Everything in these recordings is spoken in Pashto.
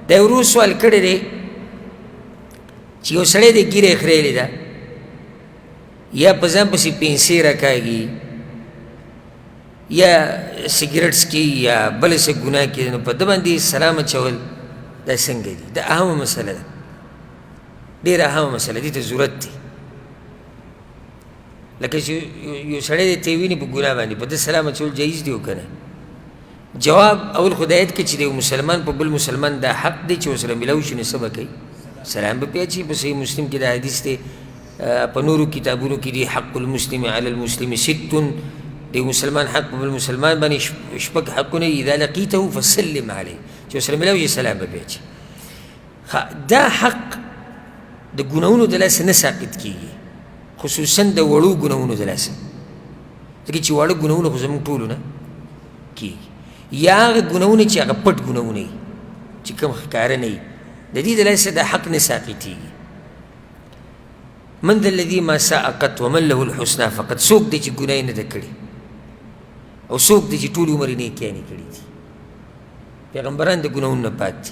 دا یو ورو سوال کړی دی چې یو سړی دی ږیره یې خریلې ده یا په ځان پسې پنسې راکاږي یا سګرټ څکي یا بله څه ګناه کوي نو په ده باندې سلام اچول دا څنګه دي دا اهمه مسله ده ډېره اهمه مسله دې ته ضرورت دی لکه چې یو سړی دی ته یې ویني په ګناه باندې په ده سلام اچول جایز دی او که نه جواب اول خو دا ایت کې چې د یو مسلمان په بل مسلمان دا حق دی چې ورسره میلاو شي نو څه به کوي سلام به پرې اچوي په صحیح مسلم کې دا حدیث دی په نورو کتابونو کې دی حق المسلم علی المسلم ست د یو مسلمان حق په بل مسلمان باندې شپږ حقونه اذا لقیته فسلم علیه چې ورسره میلاو شي سلام به پرې اچوي دا حق د ګناهونو د لاسه نه ساقط کېږي خصوصا د وړو ګناهونو د لاسه ځکه چې واړه ګناهونه خو زموږ ټولو نه کېږي یا هغه ګناهونه چې هغه پټ ګناهونه وي چې کوم ښکاره نه وي د دې د لاسه د حق نه ساقطېږي من ذا الذي ما ساء قط ومن له الحسنى فقط څوک دی چې ګناه یې نه ده کړې او څوک دی چې ټول عمر یې نیکیانې کړي دي پیغمبران د ګناهونو نه پاک دي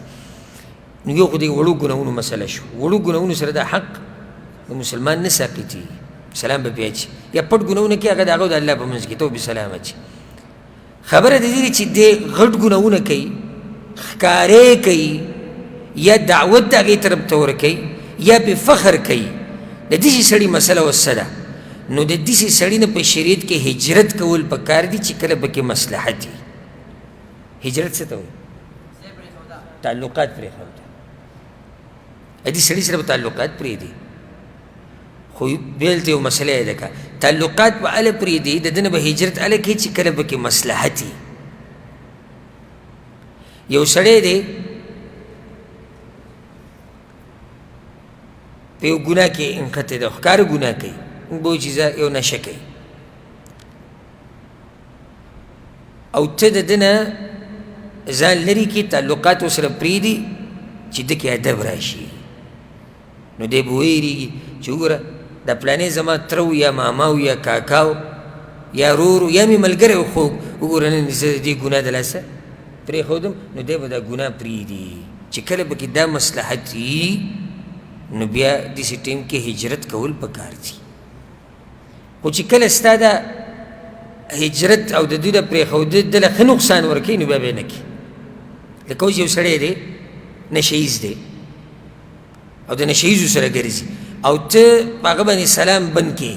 نو یو خو د وړو ګناهونو مسله شو وړو ګناهونو سره دا حق د مسلمان نه ساقطېږي سلام به پرې اچي یا پټ ګناهونه کوي هغه د هغه د الله په منځ کې ته به سلام اچي خبره د دې چې دې غټ ګناهونه کوي ښکارې کوي یا دعوت د هغې طرف ته ورکوي یا بې فخر کوي د داسې سړي مسله وسه ده نو د داسې سړي نه په شریعت کې هجرت کول پکار دي چې کله پکې مصلحت وي هجرت څه ته وایي تعلقات پرېښودل دې سړي سره به تعلقات پرېږدي خو بېل ته یو مسله یې ده که تعلقات به هله پرېږدي د ده نه به هجرت هله کوي چې کله پکې مصلحت وي یو سړی دی په یو ګناه کې انقطع ده ښکاره ګناه کوي موږ به وایو چې یو نشه کوي او ته د ده نه ځان لرې کړي تعلقات ورسره پرېږدي چې ده کې ادب راشي نو دی به ویرېږي چې وګوره دا پلانې زما تره و یا ماما و یا کاکا و یا رور و یا مې ملګری و خو وګوره نن زه د دې ګناه د لاسه پرېښودم نو دی به دا ګناه پرېږدي چې کله به کې دا مصلحت وي نو بیا داسې ټیم کې هجرت کول پکار دي خو چې کله ستا دا هجرت او د دوی د پرېښودل دله ښه نقصان ورکوي نو بیا به یې نه کوي لکه اوس یو سړی دی نشهیز دی او د نشهیزو سره ګرځي او ته په هغه باندې سلام بند کړې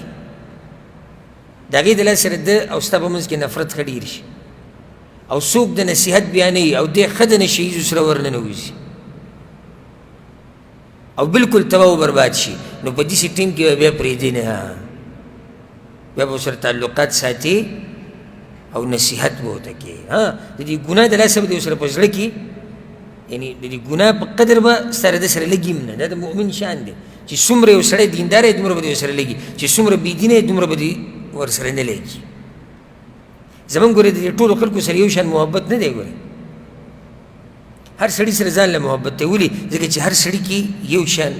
د هغې د لاسه سره ده او ستا په منځ کې نفرت ښه ډېر شي او څوک د نصیحت بیانوي او دی ښه د نشهیزو سره ورننوځي او بالکل تباه و برباد شي نو په داسې ټیم کې به بیا پرېږدي نه بیا به ورسره تعلقات ساتي او نصیحت به ورته کوي د دې ګناه د لاسه به دې ورسره په زړه کې یعنی د دې ګناه په قدر به سره د سره لګي هم نه دا د مؤمن شان دی چې څومره یو سړی دیندار دی دومره به دې ورسره لګي چې څومره بېدینه دی دومره به دې ورسره نه لګي زمونږ ګورې د دې ټولو خلکو سره یو شان محبت نه دی ګورې هر سړي سره ځان له محبت دی ولې ځکه چې هر سړي کې یو شان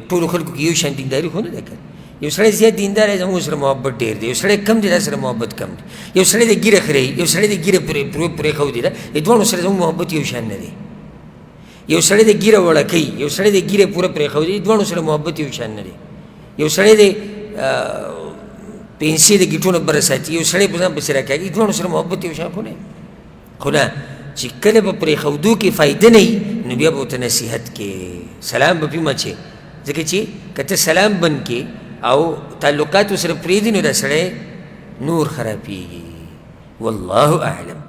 ټولو خلکو کې یو شان دینداري خو نه ده که یو سړی زیات دیندار دی زموږ سره محبت ډېر دی یو سړی کم دی دا سره محبت کم دی یو سړی د ګیره خرئ یو سړی د ګیره پرېښودې ده د دواړو سره زموږ محبت یو شان نه دی یو سړی د ګیره وړه کوي یو سړی د ګیره پوره پرېښودې د دواړو سره محبت یو شان نه دی یو سړی د پنسې د ګیټونه بره ساتي یو سړی په ځان پسې راکاږي د دواړو سره محبت یو شان خو نه خو نه چې کله به پرېښودو کې فایده نه وي نو بیا به ورته نصیحت کې سلام به پې مچې ځکه چې که ته سلام بند کې او تعلقات ورسره پرېږدي نو دا سړی نور خرابېږي والله اعلم